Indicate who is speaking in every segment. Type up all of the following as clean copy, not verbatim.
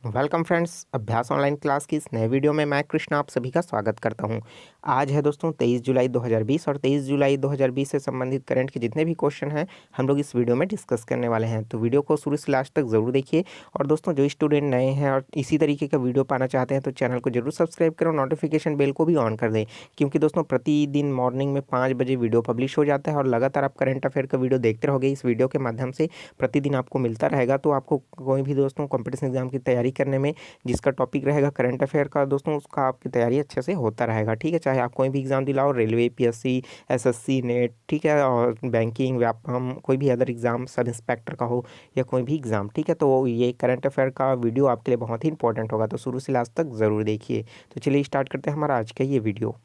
Speaker 1: Welcome friends, अभ्यास online class की इस नए वीडियो में मैं कृष्ण आप सभी का स्वागत करता हूं। आज है दोस्तों 23 जुलाई 2020 और 23 जुलाई 2020 से संबंधित करंट के जितने भी क्वेश्चन हैं हम लोग इस वीडियो में डिस्कस करने वाले हैं। तो वीडियो को शुरू से लास्ट तक ज़रूर देखिए। और दोस्तों जो स्टूडेंट नए हैं और इसी तरीके का वीडियो पाना चाहते हैं तो चैनल को जरूर सब्सक्राइब करें और नोटिफिकेशन बेल को भी ऑन कर दें, क्योंकि दोस्तों प्रतिदिन मॉर्निंग में 5 बजे वीडियो पब्लिश हो जाता है और लगातार आप करंट अफेयर का वीडियो देखते रहोगे। इस वीडियो के माध्यम से प्रतिदिन आपको मिलता रहेगा। तो आपको कोई भी दोस्तों कॉम्पिटिशन एग्जाम की तैयारी करने में जिसका टॉपिक रहेगा करंट अफेयर का दोस्तों, उसका आपकी तैयारी अच्छे से होता रहेगा। ठीक है, चाहे आप कोई भी एग्जाम दिलाओ, रेलवे, पीएससी, एसएससी, नेट, ठीक है, और बैंकिंग, व्यापार, कोई भी अदर एग्जाम, सब इंस्पेक्टर का हो या कोई भी एग्जाम, ठीक है, तो ये करंट अफेयर का वीडियो आपके लिए बहुत ही इंपॉर्टेंट होगा। तो शुरू से लास्ट तक ज़रूर देखिए। तो चलिए स्टार्ट करते हैं हमारा आज का ये वीडियो।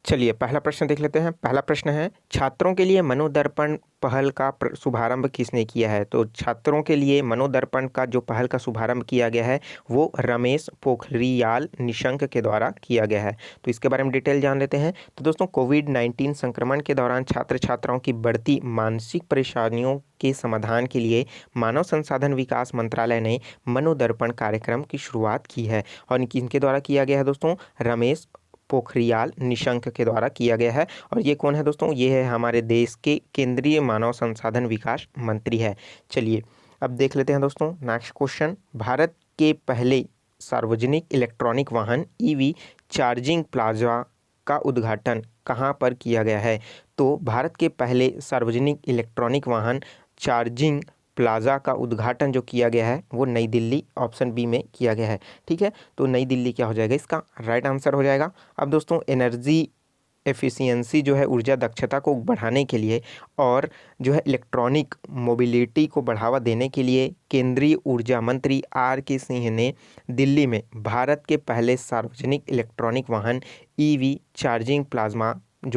Speaker 1: चलिए पहला प्रश्न देख लेते हैं। पहला प्रश्न है, छात्रों के लिए मनोदर्पण पहल का शुभारंभ किसने किया है? तो छात्रों के लिए मनोदर्पण का जो पहल का शुभारंभ किया गया है वो रमेश पोखरियाल निशंक के द्वारा किया गया है। तो इसके बारे में डिटेल जान लेते हैं। तो दोस्तों कोविड-19 संक्रमण के दौरान छात्र छात्राओं की बढ़ती मानसिक परेशानियों के समाधान के लिए मानव संसाधन विकास मंत्रालय ने मनोदर्पण कार्यक्रम की शुरुआत की है। और इनके द्वारा किया गया है दोस्तों, रमेश पोखरियाल निशंक के द्वारा किया गया है। और ये कौन है दोस्तों? ये है हमारे देश के केंद्रीय मानव संसाधन विकास मंत्री है। चलिए अब देख लेते हैं दोस्तों नेक्स्ट क्वेश्चन। भारत के पहले सार्वजनिक इलेक्ट्रॉनिक वाहन ईवी चार्जिंग प्लाजा का उद्घाटन कहाँ पर किया गया है? तो भारत के पहले सार्वजनिक इलेक्ट्रॉनिक वाहन चार्जिंग प्लाजा का उद्घाटन जो किया गया है वो नई दिल्ली, ऑप्शन बी में किया गया है। ठीक है, तो नई दिल्ली क्या हो जाएगा? इसका राइट आंसर हो जाएगा। अब दोस्तों एनर्जी एफिशिएंसी जो है ऊर्जा दक्षता को बढ़ाने के लिए और जो है इलेक्ट्रॉनिक मोबिलिटी को बढ़ावा देने के लिए केंद्रीय ऊर्जा मंत्री आर के सिंह ने दिल्ली में भारत के पहले सार्वजनिक इलेक्ट्रॉनिक वाहन ईवी चार्जिंग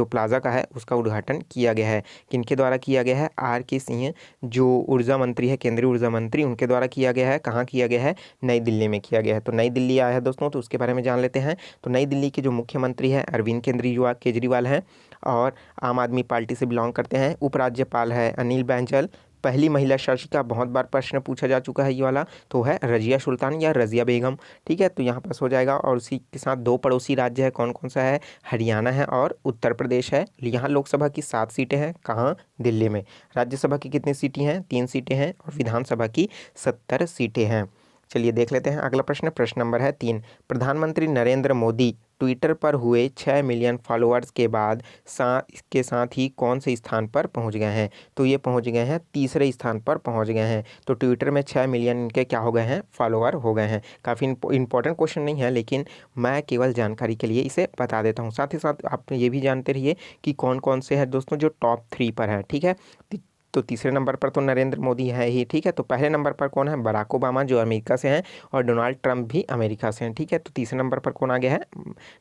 Speaker 1: प्लाजा का है उसका उद्घाटन किया गया है। किनके द्वारा किया गया है? आर के सिंह जो ऊर्जा मंत्री है, केंद्रीय ऊर्जा मंत्री, उनके द्वारा किया गया है। कहाँ किया गया है? नई दिल्ली में किया गया है। तो नई दिल्ली आया है दोस्तों, तो उसके बारे में जान लेते हैं। तो नई दिल्ली के जो मुख्यमंत्री हैं अरविंद केजरीवाल हैं और आम आदमी पार्टी से बिलोंग करते हैं। उपराज्यपाल है अनिल बैंजल। पहली महिला शासिका, बहुत बार प्रश्न पूछा जा चुका है ये वाला, तो है रजिया सुल्तान या रजिया बेगम। ठीक है, तो यहाँ पास हो जाएगा। और उसी के साथ दो पड़ोसी राज्य है, कौन कौन सा है? हरियाणा है और उत्तर प्रदेश है। यहाँ लोकसभा की 7 सीटें हैं, कहाँ? दिल्ली में। राज्यसभा की कितनी सीटें हैं? 3 सीटें हैं। और विधानसभा की 70 सीटें हैं। चलिए देख लेते हैं अगला प्रश्न। प्रश्न नंबर है 3। प्रधानमंत्री नरेंद्र मोदी ट्विटर पर हुए 6 मिलियन फॉलोअर्स के बाद के साथ ही कौन से स्थान पर पहुंच गए हैं? तो ये पहुंच गए हैं तीसरे स्थान पर पहुंच गए हैं। तो ट्विटर में 6 मिलियन इनके क्या हो गए हैं? फॉलोअर हो गए हैं। काफ़ी इंपॉर्टेंट क्वेश्चन नहीं है, लेकिन मैं केवल जानकारी के लिए इसे बता देता हूँ। साथ ही साथ आप ये भी जानते रहिए कि कौन कौन से हैं दोस्तों जो टॉप 3 पर हैं। ठीक है, तो तीसरे नंबर पर तो नरेंद्र मोदी है ही। ठीक है, तो पहले नंबर पर कौन है? बराक ओबामा जो अमेरिका से हैं और डोनाल्ड ट्रंप भी अमेरिका से हैं। ठीक है, तो तीसरे नंबर पर कौन आ गया है?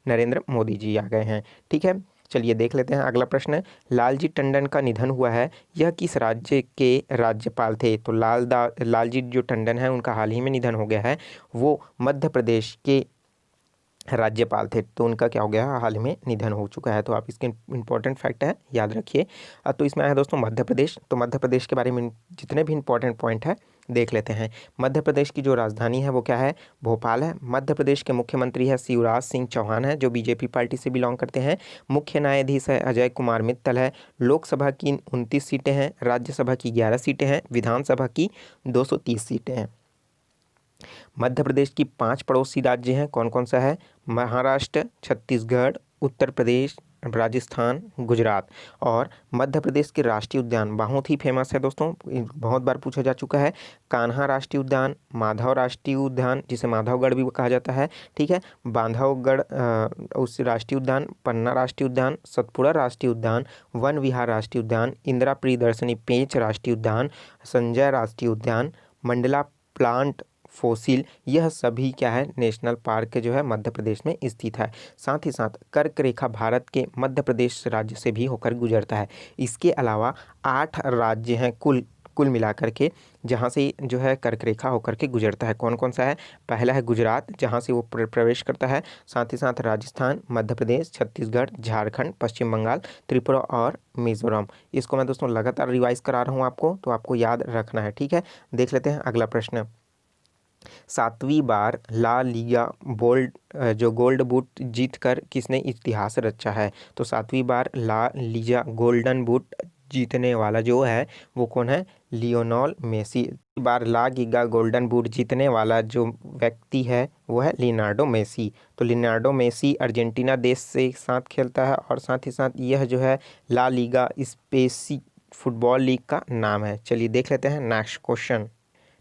Speaker 1: नरेंद्र मोदी जी आ गए हैं। ठीक है, चलिए देख लेते हैं अगला प्रश्न। लालजी टंडन का निधन हुआ है, यह किस राज्य के राज्यपाल थे? तो लालजी जो टंडन है उनका हाल ही में निधन हो गया है। वो मध्य प्रदेश के राज्यपाल थे। तो उनका क्या हो गया? हाल ही में निधन हो चुका है। तो आप इसके इंपॉर्टेंट फैक्ट है, याद रखिए। तो इसमें आया दोस्तों मध्य प्रदेश। तो मध्य प्रदेश के बारे में जितने भी इंपॉर्टेंट पॉइंट है देख लेते हैं। मध्य प्रदेश की जो राजधानी है वो क्या है? भोपाल है। मध्य प्रदेश के मुख्यमंत्री है शिवराज सिंह चौहान है जो बीजेपी पार्टी से बिलोंग करते हैं। मुख्य न्यायाधीश है अजय कुमार मित्तल है। लोकसभा की 29 सीटें हैं, राज्यसभा की 11 सीटें हैं, विधानसभा की 230 सीटें हैं। मध्य प्रदेश की 5 पड़ोसी राज्य हैं, कौन कौन सा है? महाराष्ट्र, छत्तीसगढ़, उत्तर प्रदेश, राजस्थान, गुजरात। और मध्य प्रदेश के राष्ट्रीय उद्यान बहुत ही फेमस है दोस्तों, बहुत बार पूछा जा चुका है। कान्हा राष्ट्रीय उद्यान, माधव राष्ट्रीय उद्यान जिसे माधवगढ़ भी कहा जाता है। ठीक है, बांधवगढ़ उस राष्ट्रीय उद्यान, पन्ना राष्ट्रीय उद्यान, सतपुड़ा राष्ट्रीय उद्यान, वन विहार राष्ट्रीय उद्यान, इंदिरा प्रियदर्शनी पेंच राष्ट्रीय उद्यान, संजय राष्ट्रीय उद्यान, मंडला प्लांट फोसिल, यह सभी क्या है? नेशनल पार्क जो है मध्य प्रदेश में स्थित है। साथ ही साथ कर्क रेखा भारत के मध्य प्रदेश राज्य से भी होकर गुजरता है। इसके अलावा 8 राज्य हैं कुल मिलाकर के, जहाँ से जो है कर्क रेखा होकर के गुजरता है। कौन कौन सा है? पहला है गुजरात, जहाँ से वो प्रवेश करता है। साथ ही साथ राजस्थान, मध्य प्रदेश, छत्तीसगढ़, झारखंड, पश्चिम बंगाल, त्रिपुरा और मिजोरम। इसको मैं दोस्तों लगातार रिवाइज करा रहा हूँ आपको, तो आपको याद रखना है। ठीक है, देख लेते हैं अगला प्रश्न। 7वीं बार ला लीगा गोल्ड बूट जीतकर किसने इतिहास रचा है? तो 7वीं बार ला लीगा गोल्डन बूट जीतने वाला जो है वो कौन है? Lionel Messi. बार ला लीगा गोल्डन बूट जीतने वाला जो व्यक्ति है वो है लियोनार्डो मेसी। तो लियोनार्डो मेसी अर्जेंटीना देश से साथ खेलता है और साथ ही साथ यह जो है ला लीगा स्पेसी फुटबॉल लीग का नाम है। चलिए देख लेते हैं नेक्स्ट क्वेश्चन।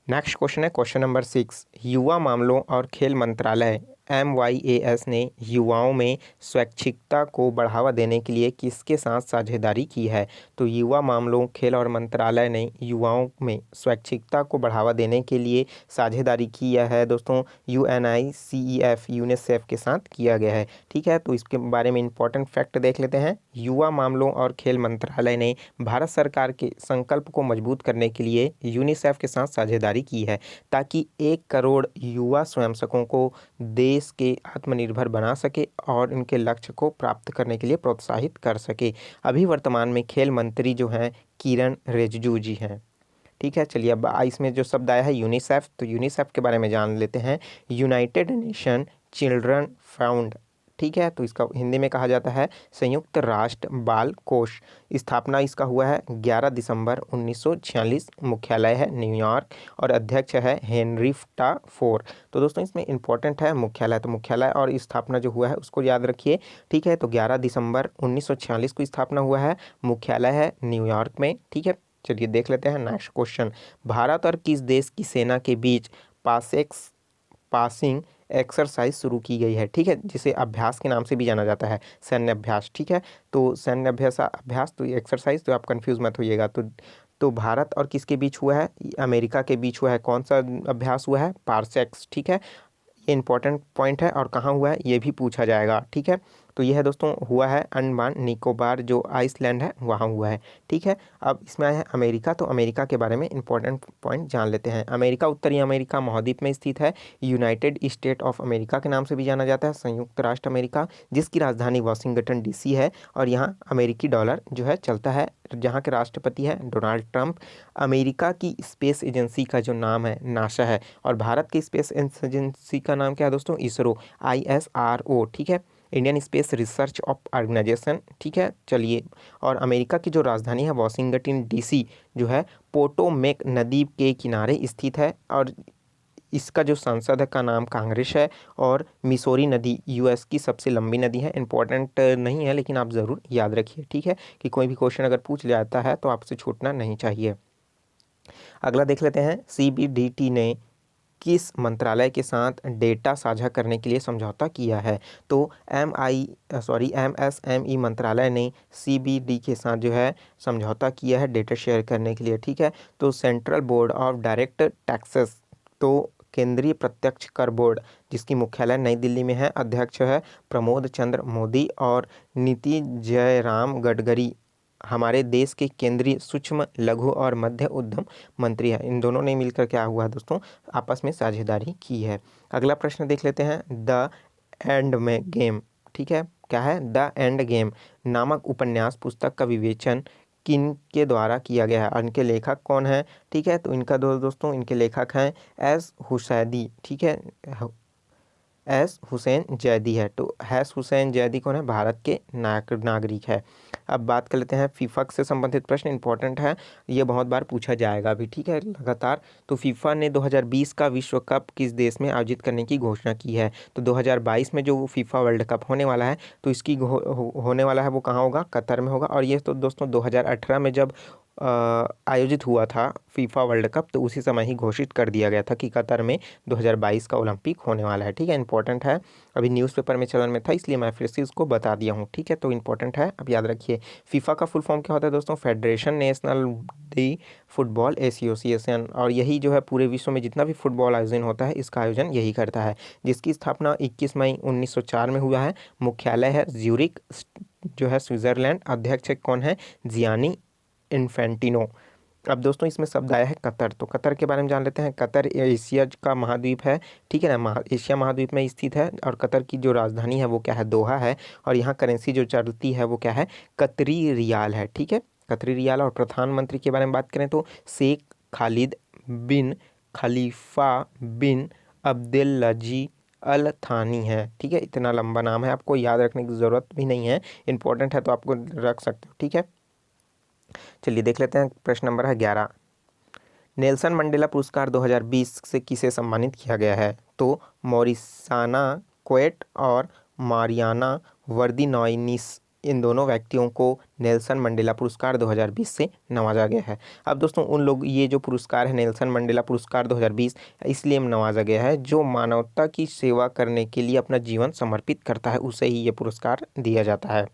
Speaker 1: नेक्स्ट क्वेश्चन है क्वेश्चन नंबर 6। युवा मामलों और खेल मंत्रालय MYAS ने युवाओं में स्वैच्छिकता को बढ़ावा देने के लिए किसके साथ साझेदारी की है? तो युवा मामलों खेल और मंत्रालय ने युवाओं में स्वैच्छिकता को बढ़ावा देने के लिए साझेदारी किया है दोस्तों UNICEF यूनिसेफ के साथ किया गया है। ठीक है, तो इसके बारे में इंपॉर्टेंट फैक्ट देख लेते हैं। युवा मामलों और खेल मंत्रालय ने भारत सरकार के संकल्प को मजबूत करने के लिए यूनिसेफ के साथ साझेदारी की है ताकि 1 करोड़ युवा स्वयंसेवकों को देश के आत्मनिर्भर बना सके और उनके लक्ष्य को प्राप्त करने के लिए प्रोत्साहित कर सके। अभी वर्तमान में खेल मंत्री जो हैं किरण रिजिजू जी हैं। ठीक है, चलिए अब इसमें जो शब्द आया है यूनिसेफ, तो यूनिसेफ के बारे में जान लेते हैं। United nation children fund. ठीक है, तो इसका हिंदी में कहा जाता है संयुक्त राष्ट्र बाल कोष। स्थापना इसका हुआ है 11 दिसंबर 1946। मुख्यालय है न्यूयॉर्क और अध्यक्ष है हेनरिएटा फोर। तो दोस्तों इसमें इंपॉर्टेंट है मुख्यालय, तो मुख्यालय और स्थापना जो हुआ है उसको याद रखिए। ठीक है, तो 11 दिसंबर 1946 को स्थापना हुआ है, मुख्यालय है न्यूयॉर्क में। ठीक है, चलिए देख लेते हैं नेक्स्ट क्वेश्चन। भारत और किस देश की सेना के बीच पासिंग एक्सरसाइज शुरू की गई है? ठीक है, जिसे अभ्यास के नाम से भी जाना जाता है, सैन्य अभ्यास। ठीक है, तो सैन्य अभ्यास तो एक्सरसाइज, तो आप कंफ्यूज मत होइएगा। तो भारत और किसके बीच हुआ है? अमेरिका के बीच हुआ है। कौन सा अभ्यास हुआ है? पारसेक्स। ठीक है, ये इंपॉर्टेंट पॉइंट है और कहाँ हुआ है ये भी पूछा जाएगा। ठीक है, तो यह दोस्तों हुआ है अंडमान निकोबार जो आइसलैंड है वहाँ हुआ है। ठीक है, अब इसमें आया है अमेरिका, तो अमेरिका के बारे में इंपॉर्टेंट पॉइंट जान लेते हैं। अमेरिका उत्तरी अमेरिका महाद्वीप में स्थित है। यूनाइटेड स्टेट ऑफ अमेरिका के नाम से भी जाना जाता है, संयुक्त राष्ट्र अमेरिका, जिसकी राजधानी वाशिंगटन DC है और यहाँ अमेरिकी डॉलर जो है चलता है। जहाँ के राष्ट्रपति है डोनाल्ड ट्रंप। अमेरिका की स्पेस एजेंसी का जो नाम है नासा है और भारत की स्पेस एजेंसी का नाम क्या है दोस्तों? इसरो, ISRO। ठीक है, Indian space research of organisation. ठीक है, चलिए, और अमेरिका की जो राजधानी है वाशिंगटन DC जो है पोटोमेक नदी के किनारे स्थित है और इसका जो संसद है का नाम कांग्रेस है। और मिसौरी नदी US की सबसे लंबी नदी है। इंपॉर्टेंट नहीं है लेकिन आप ज़रूर याद रखिए। ठीक है, कि कोई भी क्वेश्चन अगर पूछ जाता है तो आपसे छूटना नहीं चाहिए। अगला देख लेते हैं। CBDT ने किस मंत्रालय के साथ डेटा साझा करने के लिए समझौता किया है? तो MSME मंत्रालय ने CBD के साथ जो है समझौता किया है डेटा शेयर करने के लिए। ठीक है, तो central board of direct taxes, तो केंद्रीय प्रत्यक्ष कर बोर्ड जिसकी मुख्यालय नई दिल्ली में है, अध्यक्ष है प्रमोद चंद्र मोदी और नीति जयराम गडकरी हमारे देश के केंद्रीय सूक्ष्म लघु और मध्य उद्यम मंत्री है। इन दोनों ने मिलकर क्या हुआ है दोस्तों? आपस में साझेदारी की है। अगला प्रश्न देख लेते हैं। द एंड में गेम। ठीक है, क्या है? द एंड गेम नामक उपन्यास पुस्तक का विवेचन किन के द्वारा किया गया है और इनके लेखक कौन है? ठीक है, तो इनका दोस्तों इनके लेखक हैं एस हुसैदी। ठीक है, एस हुसैन जैदी है। तो एस हुसैन जैदी कौन है? भारत के नागरिक है। अब बात कर लेते हैं फीफा से संबंधित प्रश्न, इंपॉर्टेंट है, ये बहुत बार पूछा जाएगा भी। ठीक है, लगातार। तो फीफा ने 2020 का विश्व कप किस देश में आयोजित करने की घोषणा की है? तो 2022 में जो फीफा वर्ल्ड कप होने वाला है तो इसकी होने वाला है वो कहाँ होगा? कतर में होगा। और ये तो दोस्तों 2018 में जब आयोजित हुआ था फीफा वर्ल्ड कप तो उसी समय ही घोषित कर दिया गया था कि कतर में 2022 का ओलंपिक होने वाला है। ठीक है, इंपॉर्टेंट है, अभी न्यूज़पेपर में चलन में था इसलिए मैं फिर से इसको बता दिया हूँ। ठीक है, तो इंपॉर्टेंट है, अब याद रखिए। फीफा का फुल फॉर्म क्या होता है दोस्तों? फेडरेशन नेशनल दी फुटबॉल एसोसिएशन, और यही जो है पूरे विश्व में जितना भी फुटबॉल आयोजन होता है इसका आयोजन यही करता है, जिसकी स्थापना 21 मई 1904 में हुआ है। मुख्यालय है ज्यूरिक जो है स्विट्जरलैंड। अध्यक्ष कौन है? Gianni Infantino. अब दोस्तों इसमें शब्द आया है कतर, तो कतर के बारे में जान लेते हैं। कतर एशिया का महाद्वीप है। ठीक है ना, एशिया महाद्वीप में स्थित है और कतर की जो राजधानी है वो क्या है? दोहा है। और यहाँ करेंसी जो चलती है वो क्या है? कतरी रियाल है। ठीक है, कतरी रियाल। और प्रधानमंत्री के बारे में बात करें तो शेख खालिद बिन खलीफा बिन अब्दुल्लाजी अल थानी है। ठीक है, इतना लंबा नाम है, आपको याद रखने की ज़रूरत भी नहीं है, इंपॉर्टेंट है तो आपको रख सकते हो। ठीक है, चलिए देख लेते हैं। प्रश्न नंबर है 11। नेल्सन मंडेला पुरस्कार 2020 से किसे सम्मानित किया गया है? तो मॉरिसाना क्वेट और मारियाना वर्दिनॉइनिस, इन दोनों व्यक्तियों को नेल्सन मंडेला पुरस्कार 2020 से नवाजा गया है। अब दोस्तों उन लोग, ये जो पुरस्कार है नेल्सन मंडेला पुरस्कार 2020 इसलिए नवाजा गया है जो मानवता की सेवा करने के लिए अपना जीवन समर्पित करता है, उसे ही ये पुरस्कार दिया जाता है।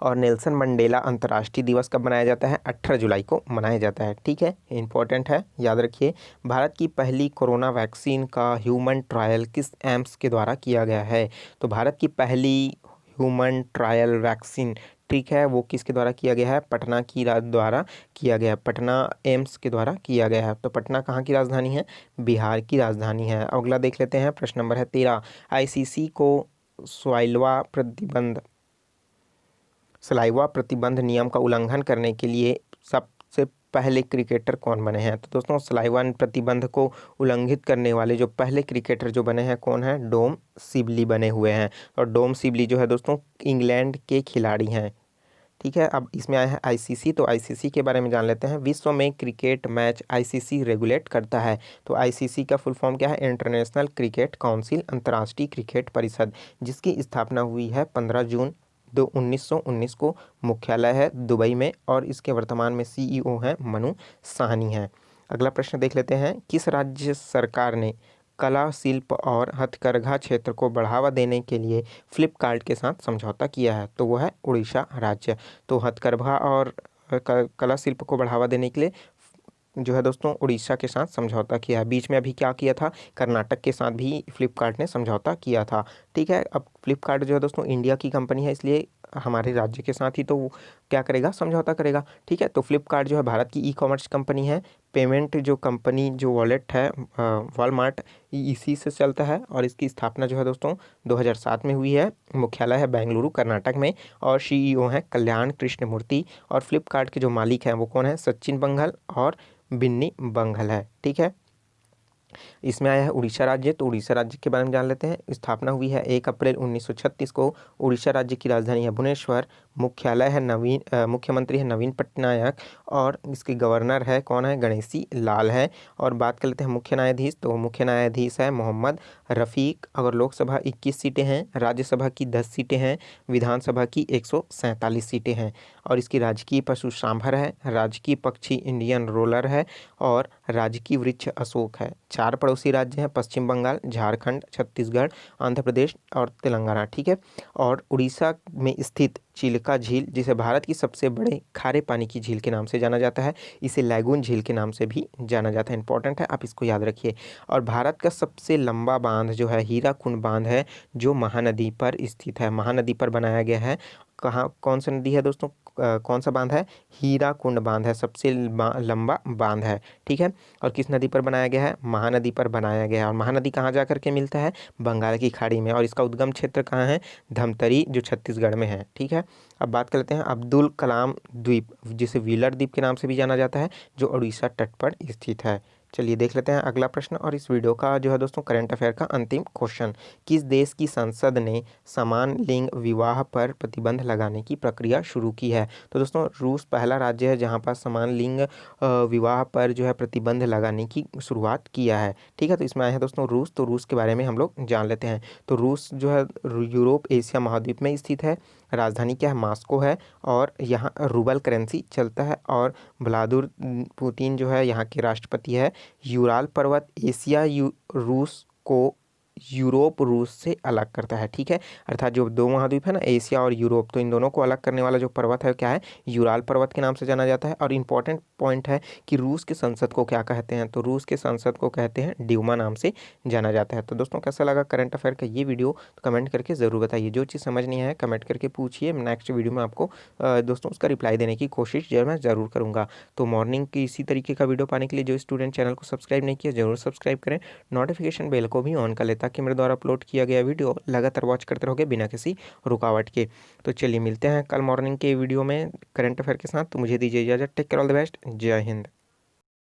Speaker 1: और नेल्सन मंडेला अंतर्राष्ट्रीय दिवस कब मनाया जाता है? 18 जुलाई को मनाया जाता है। ठीक है, इंपॉर्टेंट है, याद रखिए। भारत की पहली कोरोना वैक्सीन का ह्यूमन ट्रायल किस एम्स के द्वारा किया गया है? तो भारत की पहली ह्यूमन ट्रायल वैक्सीन, ठीक है, वो किसके द्वारा किया गया है? पटना की द्वारा किया गया है, पटना एम्स के द्वारा किया गया है। तो पटना कहाँ की राजधानी है? बिहार की राजधानी है। अगला देख लेते हैं, प्रश्न नंबर है 13। आईसीसी को सलाइवा प्रतिबंध नियम का उल्लंघन करने के लिए सबसे पहले क्रिकेटर कौन बने हैं? तो दोस्तों सलाइवा प्रतिबंध को उल्लंघित करने वाले जो पहले क्रिकेटर जो बने हैं कौन है? डोम सिबली बने हुए हैं। और डोम सिबली जो है दोस्तों इंग्लैंड के खिलाड़ी हैं। ठीक है, अब इसमें आया है आईसीसी, तो आईसीसी के बारे में जान लेते हैं। विश्व में क्रिकेट मैच आईसीसी रेगुलेट करता है। तो आईसीसी का फुल फॉर्म क्या है? इंटरनेशनल क्रिकेट काउंसिल, अंतर्राष्ट्रीय क्रिकेट परिषद, जिसकी स्थापना हुई है 15 जून 1919 को। मुख्यालय है दुबई में और इसके वर्तमान में सीईओ हैं मनु साहनी हैं। अगला प्रश्न देख लेते हैं। किस राज्य सरकार ने कला शिल्प और हथकरघा क्षेत्र को बढ़ावा देने के लिए फ्लिपकार्ट के साथ समझौता किया है? तो वो है उड़ीसा राज्य। तो हथकरघा और कला शिल्प को बढ़ावा देने के लिए जो है दोस्तों उड़ीसा के साथ समझौता किया है। बीच में अभी क्या किया था? कर्नाटक के साथ भी फ्लिपकार्ट ने समझौता किया था। ठीक है, अब फ्लिपकार्ट जो है दोस्तों इंडिया की कंपनी है, इसलिए हमारे राज्य के साथ ही तो वो क्या करेगा? समझौता करेगा। ठीक है, तो फ्लिपकार्ट जो है भारत की ई कॉमर्स कंपनी है। पेमेंट जो कंपनी जो वॉलेट है वॉलमार्ट, इसी से चलता है और इसकी स्थापना जो है दोस्तों 2007 में हुई है। मुख्यालय है बेंगलुरु कर्नाटक में और सीईओ हैं कल्याण कृष्णमूर्ति। और फ्लिपकार्ट के जो मालिक हैं वो कौन है? सचिन बंघल और बिन्नी बंघल है। ठीक है, इसमें आया है उड़ीसा राज्य। तो उड़ीसा राज्य के बारे में जान लेते हैं। स्थापना हुई है 1 अप्रैल 1936 को। उड़ीसा राज्य की राजधानी है भुवनेश्वर। मुख्यालय है मुख्यमंत्री है नवीन पटनायक और इसके गवर्नर है कौन है? गणेशी लाल है। और बात कर लेते हैं मुख्य न्यायाधीश। तो मुख्य न्यायाधीश है मोहम्मद रफ़ीक। अगर लोकसभा 21 सीटें हैं, राज्यसभा की 10 सीटें हैं, विधानसभा की 147 सीटें हैं। और इसकी राजकीय पशु सांभर है, राजकीय पक्षी इंडियन रोलर है और राजकीय वृक्ष अशोक है। 4 पड़ोसी राज्य हैं, पश्चिम बंगाल, झारखंड, छत्तीसगढ़, आंध्र प्रदेश और तेलंगाना। ठीक है, और उड़ीसा में स्थित चिल्का झील, जिसे भारत की सबसे बड़े खारे पानी की झील के नाम से जाना जाता है, इसे लैगून झील के नाम से भी जाना जाता है। इंपॉर्टेंट है, आप इसको याद रखिए। और भारत का सबसे लंबा बांध जो है हीराकुंड बांध है, जो महानदी पर स्थित है। महानदी पर बनाया गया है। कहाँ, कौन सी नदी है दोस्तों? कौन सा बांध है? हीराकुंड बांध है, सबसे लंबा बांध है। ठीक है, और किस नदी पर बनाया गया है? महानदी पर बनाया गया है। और महानदी कहाँ जा करके मिलता है? बंगाल की खाड़ी में। और इसका उद्गम क्षेत्र कहाँ है? धमतरी, जो छत्तीसगढ़ में है। ठीक है, अब बात कर लेते हैं अब्दुल कलाम द्वीप, जिसे व्हीलर द्वीप के नाम से भी जाना जाता है, जो उड़ीसा तट पर स्थित है। चलिए देख लेते हैं अगला प्रश्न। और इस वीडियो का जो है दोस्तों करंट अफेयर का अंतिम क्वेश्चन। किस देश की संसद ने समान लिंग विवाह पर प्रतिबंध लगाने की प्रक्रिया शुरू की है? तो दोस्तों रूस पहला राज्य है जहां पर समान लिंग विवाह पर जो है प्रतिबंध लगाने की शुरुआत किया है। ठीक है, तो इसमें आए हैं दोस्तों रूस। तो रूस के बारे में हम लोग जान लेते हैं। तो रूस जो है यूरोप एशिया महाद्वीप में स्थित है। राजधानी क्या है? मॉस्को है। और यहाँ रूबल करेंसी चलता है। और व्लादिमीर पुतिन जो है यहाँ के राष्ट्रपति है। यूराल पर्वत एशिया रूस को यूरोप रूस से अलग करता है। ठीक है, अर्थात जो दो महाद्वीप है ना, एशिया और यूरोप, तो इन दोनों को अलग करने वाला जो पर्वत है क्या है? यूराल पर्वत के नाम से जाना जाता है। और इम्पॉर्टेंट पॉइंट है कि रूस के संसद को क्या कहते हैं? तो रूस के संसद को कहते हैं ड्यूमा नाम से जाना जाता है। तो दोस्तों कैसा लगा करंट अफेयर का ये वीडियो? तो कमेंट करके ज़रूर बताइए। जो चीज़ समझ नहीं आया कमेंट करके पूछिए, नेक्स्ट वीडियो में आपको दोस्तों उसका रिप्लाई देने की कोशिश मैं ज़रूर करूँगा। तो मॉर्निंग की इसी तरीके का वीडियो पाने के लिए जो स्टूडेंट चैनल को सब्सक्राइब नहीं किया ज़रूर सब्सक्राइब करें, नोटिफिकेशन बेल को भी ऑन कर लें ताकि मेरे द्वारा अपलोड किया गया वीडियो लगातार वॉच करते रहोगे बिना किसी रुकावट के। तो चलिए मिलते हैं कल मॉर्निंग के वीडियो में करंट अफेयर के साथ। तो मुझे दीजिए इजाज़त। Take care, all the best, जय हिंद।